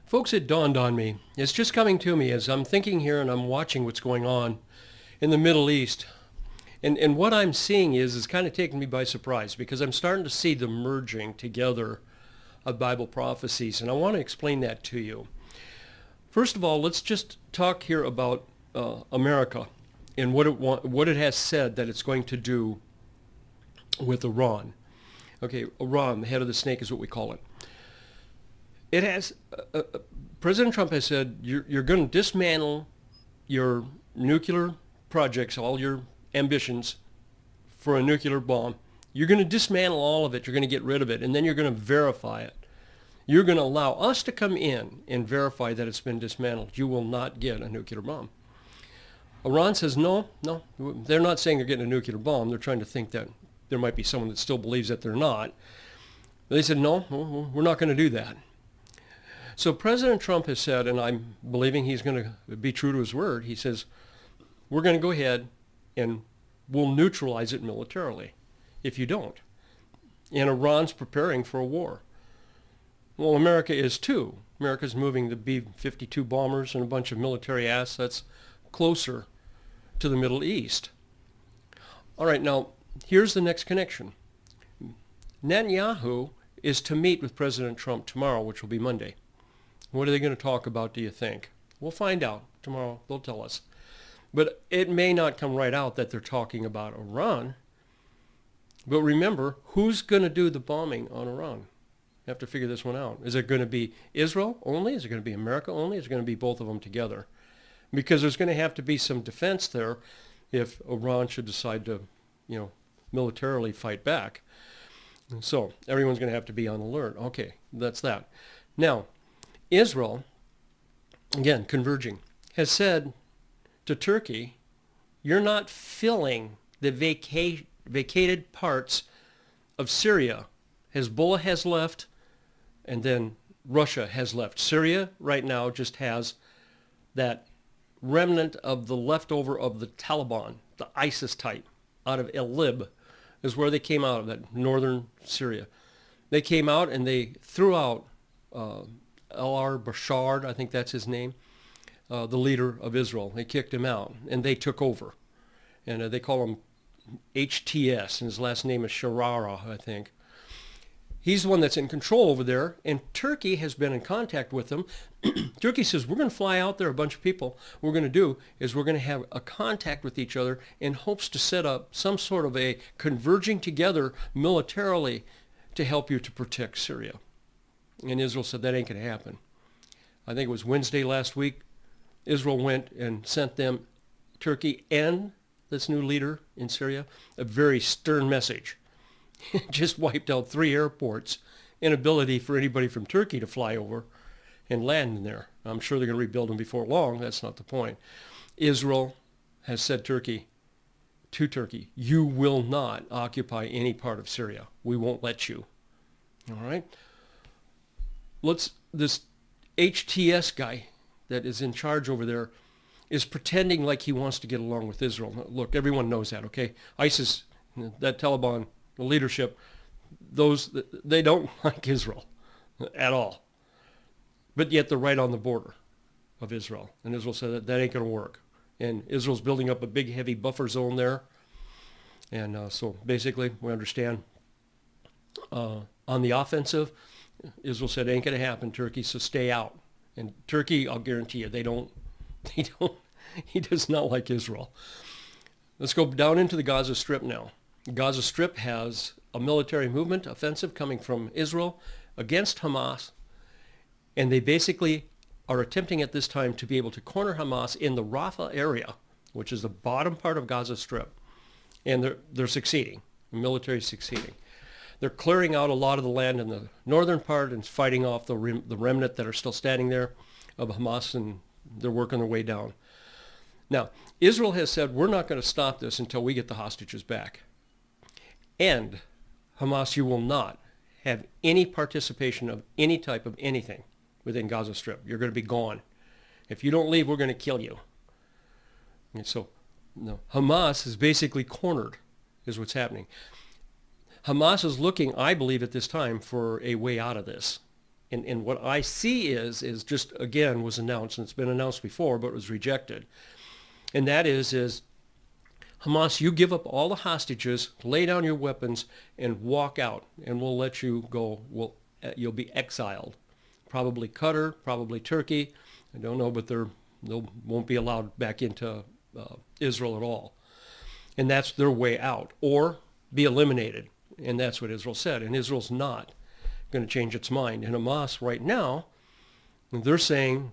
Folks, it dawned on me. It's just coming to me as I'm thinking here and I'm watching what's going on in the Middle East. And what I'm seeing is kind of taking me by surprise because I'm starting to see the merging together of Bible prophecies. And I want to explain that to you. First of all, let's just talk here about America and what it has said that it's going to do with Iran. Okay, Iran, the head of the snake is what we call it. It has, President Trump has said, you're going to dismantle your nuclear projects, all your ambitions for a nuclear bomb. You're going to dismantle all of it. You're going to get rid of it, and then you're going to verify it. You're going to allow us to come in and verify that it's been dismantled. You will not get a nuclear bomb. Iran says, no, they're not saying they're getting a nuclear bomb. They're trying to think that there might be someone that still believes that they're not. They said, no, we're not going to do that. So President Trump has said, and I'm believing he's going to be true to his word, he says, we're going to go ahead and we'll neutralize it militarily if you don't. And Iran's preparing for a war. Well, America is too. America's moving the B-52 bombers and a bunch of military assets closer to the Middle East. All right, now, here's the next connection. Netanyahu is to meet with President Trump tomorrow, which will be Monday. What are they going to talk about, do you think? We'll find out tomorrow. They'll tell us. But it may not come right out that they're talking about Iran. But remember, who's going to do the bombing on Iran? You have to figure this one out. Is it going to be Israel only? Is it going to be America only? Is it going to be both of them together? Because there's going to have to be some defense there if Iran should decide to, militarily fight back. So everyone's going to have to be on alert. Okay, that's that. Now, Israel, again, converging, has said to Turkey, you're not filling the vacated parts of Syria. Hezbollah has left, and then Russia has left. Syria right now just has that remnant of the leftover of the Taliban, the ISIS type, out of Idlib, is where they came out of, that northern Syria. They came out and they threw out al-Bashar, I think that's his name, the leader of Israel. They kicked him out, and they took over. And they call him HTS, and his last name is Sharara, I think. He's the one that's in control over there, and Turkey has been in contact with them. Turkey says, we're going to fly out there, a bunch of people. What we're going to do is we're going to have a contact with each other in hopes to set up some sort of a converging together militarily to help you to protect Syria. And Israel said that ain't going to happen. I think it was Wednesday last week, Israel went and sent them, Turkey and this new leader in Syria, a very stern message. Just wiped out 3 airports, inability for anybody from Turkey to fly over and land in there. I'm sure they're going to rebuild them before long. That's not the point. Israel has said to Turkey, you will not occupy any part of Syria. We won't let you. All right? This HTS guy that is in charge over there is pretending like he wants to get along with Israel. Look, everyone knows that, okay? ISIS, that Taliban, the leadership, they don't like Israel at all. But yet they're right on the border of Israel. And Israel said that ain't going to work. And Israel's building up a big, heavy buffer zone there. And so basically, we understand on the offensive, Israel said, ain't going to happen, Turkey, so stay out. And Turkey, I'll guarantee you, he does not like Israel. Let's go down into the Gaza Strip now. The Gaza Strip has a military movement, offensive, coming from Israel against Hamas. And they basically are attempting at this time to be able to corner Hamas in the Rafah area, which is the bottom part of Gaza Strip. And they're succeeding. The military is succeeding. They're clearing out a lot of the land in the northern part and fighting off the remnant that are still standing there of Hamas, and they're working their way down. Now, Israel has said, we're not going to stop this until we get the hostages back. And Hamas, you will not have any participation of any type of anything within Gaza Strip. You're going to be gone. If you don't leave, we're going to kill you. And so Hamas is basically cornered, is what's happening. Hamas is looking, I believe, at this time for a way out of this. And what I see is just, again, was announced, and it's been announced before, but it was rejected. And that is Hamas, you give up all the hostages, lay down your weapons, and walk out, and we'll let you go. You'll be exiled. Probably Qatar, probably Turkey. I don't know, but they won't be allowed back into Israel at all. And that's their way out, or be eliminated. And that's what Israel said. And Israel's not going to change its mind. And Hamas right now, they're saying,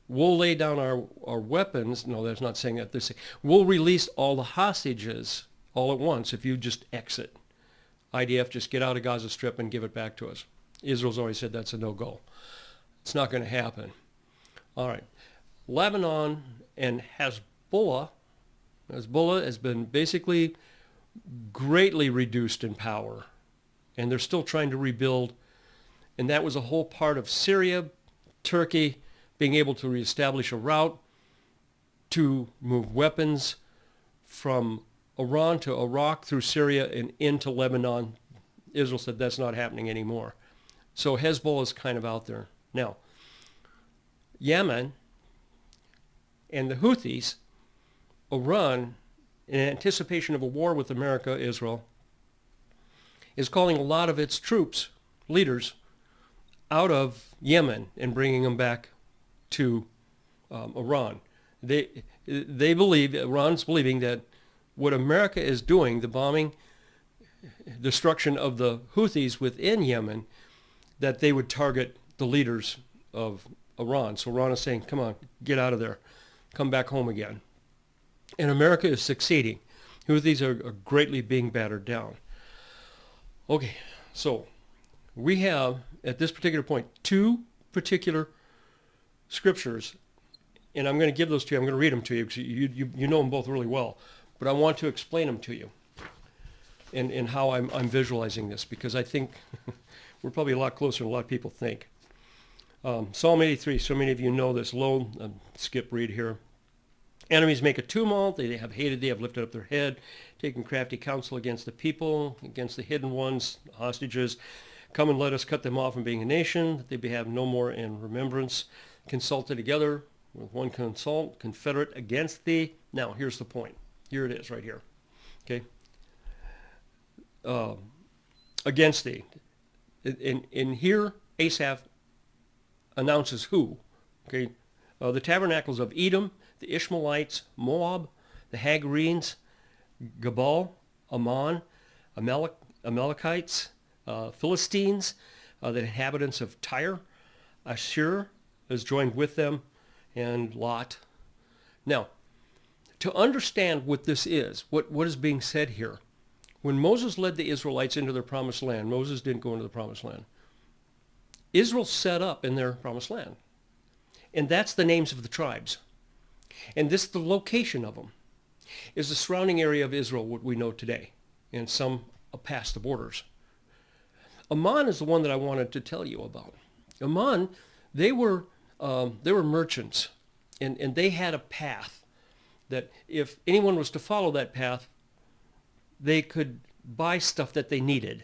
we'll lay down our weapons. No, that's not saying that. They're saying, we'll release all the hostages all at once if you just exit. IDF, just get out of Gaza Strip and give it back to us. Israel's already said that's a no-go. It's not going to happen. All right. Lebanon and Hezbollah has been basically greatly reduced in power, and they're still trying to rebuild. And that was a whole part of Syria, Turkey, being able to reestablish a route to move weapons from Iran to Iraq through Syria and into Lebanon. Israel said that's not happening anymore. So Hezbollah is kind of out there. Now, Yemen and the Houthis, Iran, in anticipation of a war with America, Israel, is calling a lot of its troops, leaders, out of Yemen and bringing them back to Iran. They believe, Iran's believing that what America is doing, the bombing, destruction of the Houthis within Yemen, that they would target the leaders of Iran. So Iran is saying, come on, get out of there. Come back home again. And America is succeeding. Houthis are greatly being battered down. Okay, so we have, at this particular point, two particular scriptures, and I'm going to give those to you. I'm going to read them to you because you know them both really well, but I want to explain them to you and how I'm visualizing this, because I think we're probably a lot closer than a lot of people think. Psalm 83, so many of you know this. Skip read here. Enemies make a tumult, they have hated, they have lifted up their head, taken crafty counsel against the people, against the hidden ones, the hostages. Come and let us cut them off from being a nation, that they be have no more in remembrance. Consulted together with one confederate against thee. Now, here's the point. Here it is right here. Okay? Against thee. In here, Asaph announces who. Okay? The tabernacles of Edom, the Ishmaelites, Moab, the Hagarenes, Gebal, Ammon, Amalekites, Philistines, the inhabitants of Tyre, Ashur is joined with them, and Lot. Now, to understand what this is, what is being said here, when Moses led the Israelites into their promised land, Moses didn't go into the promised land. Israel set up in their promised land. And that's the names of the tribes. And this, the location of them, is the surrounding area of Israel, what we know today, and some past the borders. Ammon is the one that I wanted to tell you about. Ammon, they were merchants, and they had a path that if anyone was to follow that path, they could buy stuff that they needed.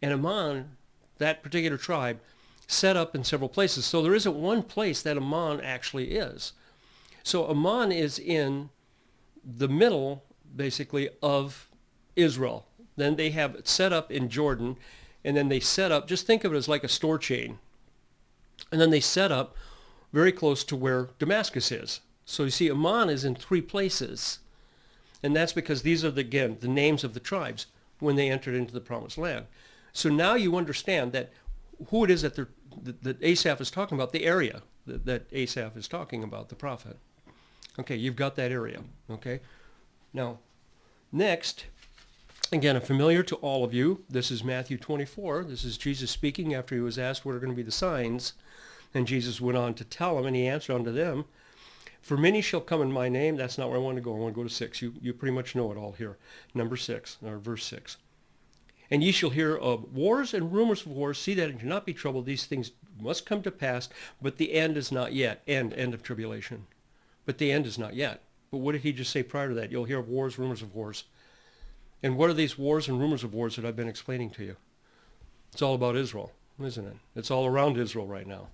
And Ammon, that particular tribe, set up in several places. So there isn't one place that Ammon actually is. So Ammon is in the middle, basically, of Israel. Then they have it set up in Jordan, and then they set up, just think of it as like a store chain. And then they set up very close to where Damascus is. So you see, Ammon is in three places. And that's because these are, the names of the tribes when they entered into the promised land. So now you understand that who it is that Asaph is talking about, the area that Asaph is talking about, the prophet. Okay, you've got that area. Okay. Now, next, again, familiar to all of you, this is Matthew 24. This is Jesus speaking after he was asked what are going to be the signs. And Jesus went on to tell them, and he answered unto them, for many shall come in my name. That's not where I want to go. I want to go to 6. You pretty much know it all here. Number 6, or verse 6. And ye shall hear of wars and rumors of wars. See that and do not be troubled. These things must come to pass, but the end is not yet. End of tribulation. But the end is not yet. But what did he just say prior to that? You'll hear of wars, rumors of wars. And what are these wars and rumors of wars that I've been explaining to you? It's all about Israel. isn't it? It's all around Israel right now.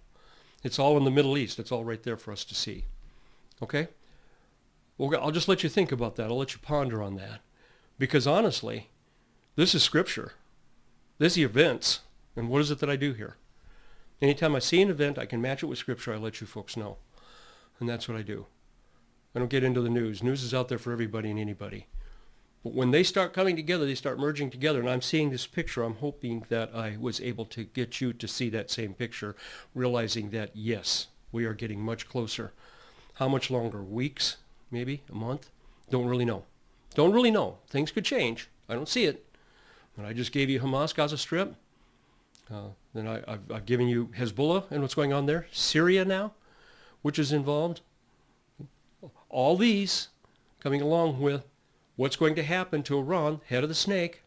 It's all in the Middle East. It's all right there for us to see. Okay? Well, I'll just let you think about that. I'll let you ponder on that. Because honestly, this is Scripture. This is events. And what is it that I do here? Anytime I see an event, I can match it with Scripture, I let you folks know. And that's what I do. I don't get into the news. News is out there for everybody and anybody. But when they start coming together, they start merging together, and I'm seeing this picture. I'm hoping that I was able to get you to see that same picture, realizing that, yes, we are getting much closer. How much longer? Weeks? Maybe? A month? Don't really know. Don't really know. Things could change. I don't see it. But I just gave you Hamas, Gaza Strip. Then I've given you Hezbollah and what's going on there. Syria now, which is involved. All these coming along with what's going to happen to Iran, head of the snake.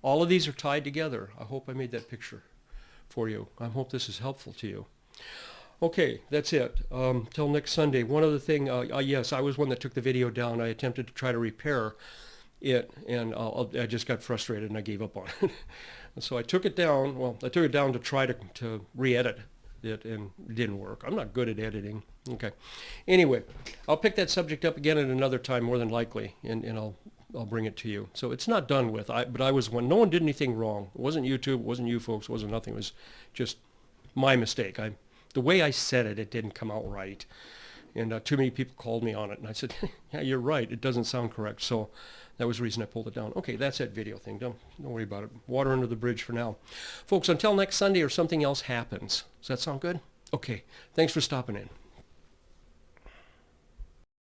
All of these are tied together. I hope I made that picture for you. I hope this is helpful to you. Okay, that's it. Till next Sunday. One other thing, yes, I was one that took the video down. I attempted to try to repair it, and I just got frustrated and I gave up on it. And so I took it down. Well, I took it down to try to re-edit it, and it didn't work. I'm not good at editing. Okay. Anyway, I'll pick that subject up again at another time, more than likely, and I'll bring it to you. So it's not done with. But I was one. No one did anything wrong. It wasn't YouTube. It wasn't you folks. It wasn't nothing. It was just my mistake. The way I said it, it didn't come out right. And too many people called me on it. And I said, yeah, you're right. It doesn't sound correct. So that was the reason I pulled it down. Okay, that's that video thing. Don't worry about it. Water under the bridge for now. Folks, until next Sunday or something else happens. Does that sound good? Okay, thanks for stopping in.